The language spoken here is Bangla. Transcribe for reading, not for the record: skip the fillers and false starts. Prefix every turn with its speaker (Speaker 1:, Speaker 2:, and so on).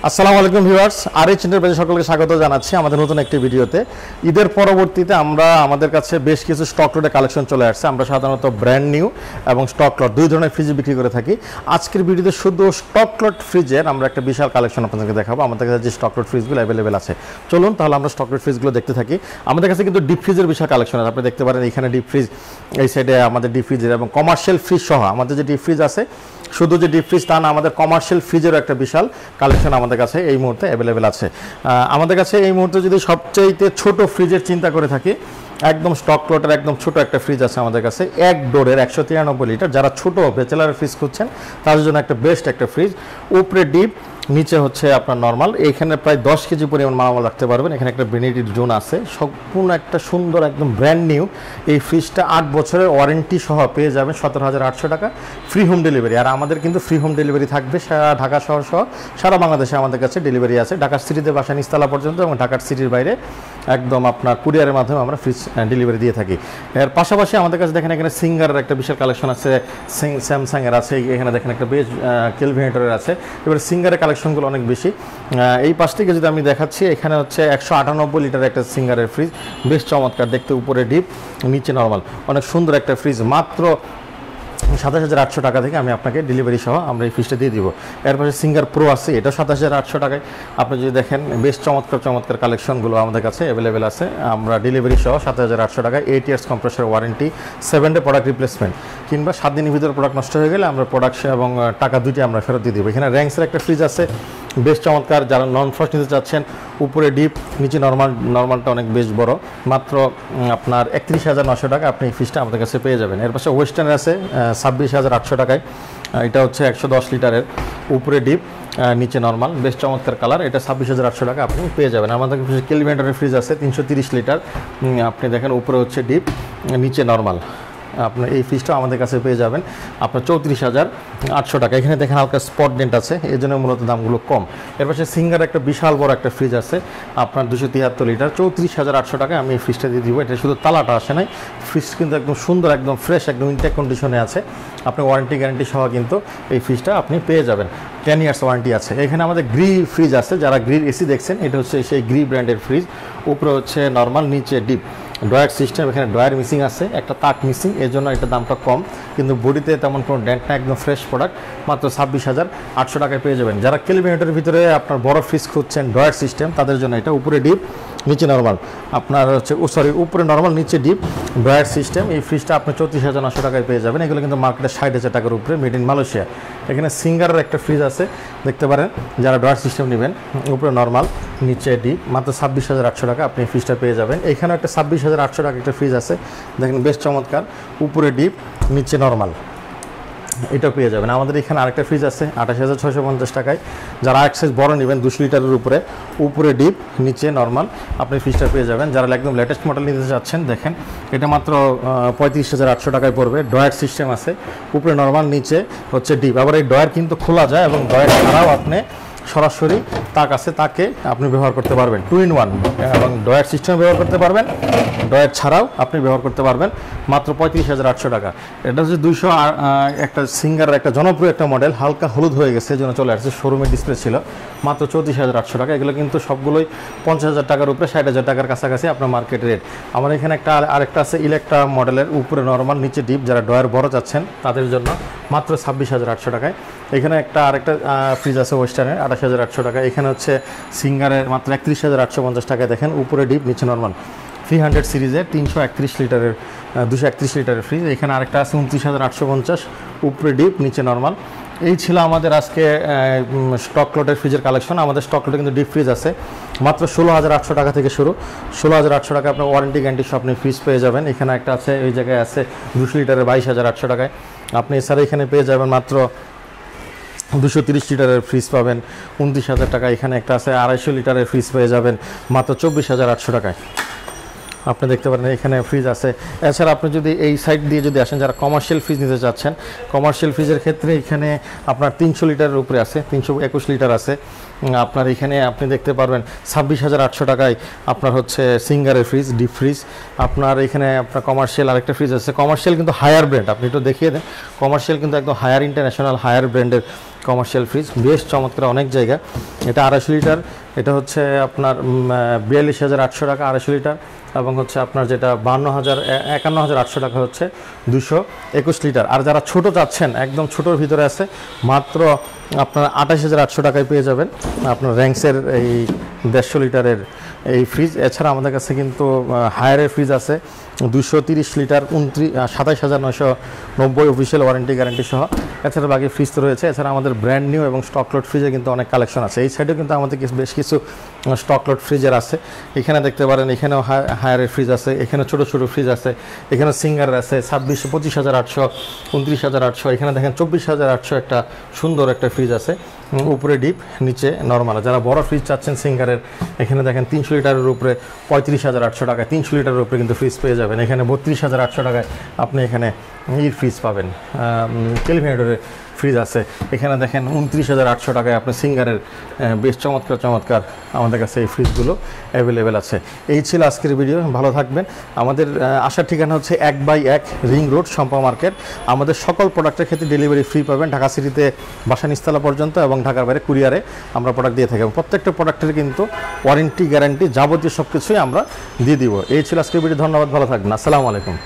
Speaker 1: আসসালামু আলাইকুম ভিউয়ার্স, আরএইচ এন্টারপ্রাইজে সকলকে স্বাগত জানাচ্ছি আমাদের নতুন একটি ভিডিওতে। ঈদের পরবর্তীতে আমাদের কাছে বেশ কিছু স্টক লটের কালেকশন চলে আসছে। আমরা সাধারণত ব্র্যান্ড নিউ এবং স্টক লট দুই ধরনের ফ্রিজ বিক্রি করে থাকি। আজকের ভিডিওতে শুধু স্টক লট ফ্রিজের আমরা একটা বিশাল কালেকশন আপনাদেরকে দেখাবো। আমাদের কাছে যে স্টক লট ফ্রিজগুলো অ্যাভেলেবেল আছে, চলুন তাহলে আমরা স্টক লট ফ্রিজগুলো দেখতে থাকি। আমাদের কাছে কিন্তু ডিপ ফ্রিজের বিশাল কালেকশন আছে। আপনি দেখতে পারেন এখানে ডিপ ফ্রিজ, এই সাইডে আমাদের ডিপ ফ্রিজের এবং কমার্শিয়াল ফ্রিজ সহ আমাদের যে ডিপ ফ্রিজ আছে, শুধু যে ডিপ ফ্রিজ তা না, আমাদের কমার্শিয়াল ফ্রিজেরও একটা বিশাল কালেকশন আমাদের কাছে এই মুহূর্তে অ্যাভেলেবেল আছে। আমাদের কাছে এই মুহূর্তে যদি সবচাইতে ছোট ফ্রিজের চিন্তা করে থাকি, একদম স্টক লটের একদম ছোট একটা ফ্রিজ আছে আমাদের কাছে, এক ডোরের 193 লিটার। যারা ছোট ব্যাচেলার ফ্রিজ খুঁজছেন তাদের জন্য একটা বেস্ট একটা ফ্রিজ। উপরে ডিপ, নিচে হচ্ছে আপনার নর্মাল। এইখানে প্রায় 10 কেজি পরিমাণ মালামাল রাখতে পারবেন। এখানে একটা বেনিটির জোন আছে, সম্পূর্ণ একটা সুন্দর একদম ব্র্যান্ড নিউ এই ফ্রিজটা 8 বছরের ওয়ারেন্টি সহ পেয়ে যাবেন 17,800 টাকা, ফ্রি হোম ডেলিভারি। আর আমাদের কিন্তু ফ্রি হোম ডেলিভারি থাকবে সারা ঢাকা শহর সহ সারা বাংলাদেশে আমাদের কাছে ডেলিভারি আছে। ঢাকার সিটিতে বাসা নিচতলা পর্যন্ত এবং ঢাকার সিটির বাইরে একদম আপনার কুরিয়ারের মাধ্যমে আমরা ফ্রিজ ডেলিভারি দিয়ে থাকি। এর পাশাপাশি আমাদের কাছে দেখেন এখানে সিঙ্গারের একটা বিশাল কালেকশন আছে, স্যামসাংয়ের আছে, এখানে দেখেন একটা বেশ কেলভিনেটরের আছে। এবার সিঙ্গারের কালেকশনগুলো অনেক বেশি। এই পাশ থেকে যদি আমি দেখাচ্ছি, এখানে হচ্ছে 198 লিটার একটা সিঙ্গারের ফ্রিজ, বেশ চমৎকার দেখতে, উপরে ডিপ নিচে নর্মাল, অনেক সুন্দর একটা ফ্রিজ। মাত্র 27,800 টাকা থেকে আমি আপনাকে ডেলিভারি সহ আমরা এই ফ্রিজটা দিয়ে দিব। এর পাশে সিঙ্গার প্রো আছে, এটাও 27,800 টাকায়। আপনি যদি দেখেন বেশ চমৎকার চমৎকার কালেকশনগুলো আমাদের কাছে অ্যাভেলেবেল আছে। আমরা ডেলিভারি সহ 27,800 টাকায়, 8 years compressor warranty, 7 day product replacement, কিংবা 7 দিনের ভিতরে প্রোডাক্ট নষ্ট হয়ে গেলে আমরা প্রোডাক্ট এবং টাকা দুইটি আমরা ফেরত দিয়ে দেবো। এখানে র্যাঙ্কসের একটা ফ্রিজ আছে, বেশ চমৎকার। যারা নন ফ্রস্ট নিতে চাচ্ছেন, উপরে ডিপ নিচে নর্মাল, নর্মালটা অনেক বেশ বড়, মাত্র আপনার 31,900 টাকা আপনি এই ফ্রিজটা আমাদের কাছে পেয়ে যাবেন। এর পাশে ওয়েস্টার্ন আছে 26,800 টাকায়, এটা হচ্ছে 110 লিটারের, উপরে ডিপ নিচে নর্মাল, বেশ চমৎকার কালার, এটা 26,800 টাকা আপনি পেয়ে যাবেন। আমাদের কাছে কেলভিনেটরের ফ্রিজ আছে 330 লিটার, আপনি দেখেন উপরে হচ্ছে ডিপ নিচে নর্মাল, আপনার এই ফ্রিজটা আমাদের কাছে পেয়ে যাবেন আপনার 34,800 টাকা। এখানে দেখেন হালকা স্পট ডেন্ট আছে, এই জন্য মূলত দামগুলো কম। এর পাশে সিঙ্গার একটা বিশাল বড় একটা ফ্রিজ আছে আপনার 273 লিটার, 34,800 টাকায় আমি এই ফ্রিজটা দিয়ে দিব। এটা শুধু তালাটা আসে নাই, ফ্রিজ কিন্তু একদম সুন্দর, একদম ফ্রেশ, একদম ইনটেক কন্ডিশনে আছে। আপনি ওয়ারেন্টি গ্যারান্টি সহ কিন্তু এই ফ্রিজটা আপনি পেয়ে যাবেন, 10 ইয়ার্স ওয়ারেন্টি আছে। এখানে আমাদের গ্রি ফ্রিজ আছে, যারা গ্রির এসি দেখছেন, এটা হচ্ছে সেই গ্রি ব্র্যান্ডের ফ্রিজ, উপরে হচ্ছে নর্মাল, নিচে ডিপ, ড্রয়ার সিস্টেম। এখানে ড্রয়ার মিসিং আছে, একটা তাক মিসিং, এর জন্য এটা দামটা কম, কিন্তু বডিতে তেমন কোনো ডেন্ট না, একদম ফ্রেশ প্রোডাক্ট, মাত্র 26,800 টাকায় পেয়ে যাবেন। যারা কেলভিনেটরের ভিতরে আপনার বড় ফ্রিজ খুঁজছেন, ড্রয়ার সিস্টেম, তাদের জন্য এটা উপরে ডিপ নিচে নর্মাল, আপনার হচ্ছে উপরে নর্মাল নিচে ডিপ ড্রয়ার সিস্টেম, এই ফ্রিজটা আপনি 34,900 টাকায় পেয়ে যাবেন। এগুলো কিন্তু মার্কেটে 60,000 টাকার উপরে, মেড ইন মালয়েশিয়া। এখানে সিঙ্গারের একটা ফ্রিজ আছে, দেখতে পারেন, যারা ড্রয়ার সিস্টেম নেবেন, উপরে নর্মাল নিচে ডিপ, মাত্র 26,800 টাকা আপনি এই ফ্রিজটা পেয়ে যাবেন। এখানে একটা 26,800 টাকা একটা ফ্রিজ আছে, দেখেন বেশ চমৎকার, উপরে ডিপ নিচে নর্মাল, এটাও পেয়ে যাবেন। আমাদের এখানে আরেকটা ফ্রিজ আছে 28,650 টাকায়, যারা এক সাইজ বড় নেবেন 200 লিটারের উপরে, উপরে ডিপ নিচে নর্মাল, আপনি ফ্রিজটা পেয়ে যাবেন। যারা একদম লেটেস্ট মডেল নিতে চাচ্ছেন, দেখেন এটা মাত্র 35,800 টাকায় পড়বে। ড্রয়ার সিস্টেম আছে, উপরে নর্মাল নিচে হচ্ছে ডিপ। আবার এই ড্রয়ার কিন্তু খোলা যায় এবং ড্রয়ার ছাড়াও আপনি সরাসরি তাক আছে, তাকে আপনি ব্যবহার করতে পারবেন, 2 in 1, এবং ড্রয়ার সিস্টেম ব্যবহার করতে পারবেন, ড্রয়ার ছাড়াও আপনি ব্যবহার করতে পারবেন, মাত্র 35,800 টাকা। এটা হচ্ছে 200 একটা সিঙ্গারের একটা জনপ্রিয় একটা মডেল, হালকা হলুদ হয়ে গেছে, এই জন্য চলে আসছে, শোরুমের ডিসপ্লে ছিল, মাত্র 34,800 টাকা। এগুলো কিন্তু সবগুলোই 50,000 টাকার উপরে, 60,000 টাকার কাছাকাছি আপনার মার্কেট রেট। আমার এখানে আরেকটা আছে ইলেকট্রা মডেলের, উপরে নর্মাল নিচে ডিপ, যারা ড্রয়ার বড় চাচ্ছেন তাদের জন্য মাত্র 26,800 টাকায়। এখানে আরেকটা ফ্রিজ আছে ওয়েস্টার্নের, 28,800 টাকা। এখানে হচ্ছে সিঙ্গারের মাত্র 31,850 টাকায়, দেখেন উপরে ডিপ নিচে নর্মাল, 300 সিরিজের 331 লিটারের 231 লিটারের ফ্রিজ। এখানে আরেকটা আছে 29,850, উপরে ডিপ নিচে নর্মাল। এই ছিল আমাদের আজকে স্টক লটের ফ্রিজের কালেকশন। আমাদের স্টক লটে কিন্তু ডিপ ফ্রিজ আছে মাত্র 16,800 টাকা থেকে শুরু, 16,800 টাকা আপনার ওয়ারেন্টি গ্যারান্টি সহ আপনি ফ্রিজ পেয়ে যাবেন। এখানে একটা আছে, ওই জায়গায় আছে 200 লিটারের 22,800 টাকায়। আপনি এছাড়া এখানে পেয়ে যাবেন মাত্র 230 লিটারের ফ্রিজ পাবেন 29,000 টাকা। এখানে একটা আছে 250 লিটারের ফ্রিজ পেয়ে যাবেন মাত্র 24,800 টাকায়। আপনি দেখতে পারেন এখানে ফ্রিজ আছে। এছাড়া আপনি যদি এই সাইড দিয়ে যদি আসেন, যারা কমার্শিয়াল ফ্রিজ নিতে চাচ্ছেন, কমার্শিয়াল ফ্রিজের ক্ষেত্রে এখানে আপনার 300 লিটারের উপরে আছে, 321 লিটার আছে। আপনার এখানে আপনি দেখতে পারবেন 26,800 টাকায় আপনার হচ্ছে সিঙ্গারের ফ্রিজ, ডিপ ফ্রিজ। আপনার এখানে আপনার কমার্শিয়াল আরেকটা ফ্রিজ আছে, কমার্শিয়াল কিন্তু হায়ার ব্র্যান্ড, আপনি একটু দেখিয়ে দেন। কমার্শিয়াল কিন্তু একদম হায়ার ইন্টারন্যাশনাল হায়ার ব্র্যান্ডের কমার্শিয়াল ফ্রিজ, বেশ চমৎকার অনেক জায়গা। এটা 250 লিটার, এটা হচ্ছে আপনার 42,800 টাকা 250 লিটার, এবং হচ্ছে আপনার যেটা 51,800 টাকা হচ্ছে 221 লিটার। আর যারা ছোট চাচ্ছেন, একদম ছোটোর ভিতরে আছে, মাত্র আপনার 28,800 টাকায় পেয়ে যাবেন আপনার র্যাঙ্কসের এই 150 লিটারের এই ফ্রিজ। এছাড়া আমাদের কাছে কিন্তু হায়ারের ফ্রিজ আছে 230 লিটার 27,990 অফিসিয়াল ওয়ারেন্টি গ্যারান্টি সহ। এছাড়া বাকি ফ্রিজ তো রয়েছে। এছাড়া আমাদের ব্র্যান্ড নিউ এবং স্টক লট ফ্রিজে কিন্তু অনেক কালেকশন আছে। এই সাইডেও কিন্তু আমাদের বেশ কিছু স্টক লট ফ্রিজের আছে। এখানে দেখতে পারেন, এখানেও হায়ারের ফ্রিজ আছে, এখানে ছোটো ছোটো ফ্রিজ আছে, এখানে সিঙ্গার আছে 25,800, 29,800, এখানে দেখেন 24,800 একটা সুন্দর একটা ফ্রিজ আছে, উপরে ডিপ নিচে নর্মাল। যারা বড় ফ্রিজ চাচ্ছেন সিঙ্গারের, এখানে দেখেন 300 লিটারের উপরে 35,800 টাকায় 300 লিটারের উপরে কিন্তু ফ্রিজ পেয়ে যাবেন। এখানে 32,800 টাকায় আপনি এখানে ফ্রিজ পাবেন, কেলভিনেটরের ফ্রিজ আছে। এখানে দেখেন 29,800 টাকায় আপনি সিঙ্গারের বেশ চমৎকার চমৎকার আমাদের কাছে এই ফ্রিজগুলো অ্যাভেলেবেল আছে। এই ছিল আজকের ভিডিও, ভালো থাকবেন। আমাদের আসার ঠিকানা হচ্ছে 1/1 রিং রোড, শম্পা মার্কেট। আমাদের সকল প্রোডাক্টের ক্ষেত্রে ডেলিভারি ফ্রি পাবেন, ঢাকা সিটিতে বাসা নিচতলা পর্যন্ত, এবং ঢাকার বাইরে কুরিয়ারে আমরা প্রোডাক্ট দিয়ে থাকি। প্রত্যেকটা প্রোডাক্টের কিন্তু ওয়ারেন্টি গ্যারান্টি যাবতীয় সব কিছুই আমরা দিয়ে দিব। এই ছিল আজকের ভিডিও, ধন্যবাদ, ভালো থাকবেন, আসসালামু আলাইকুম।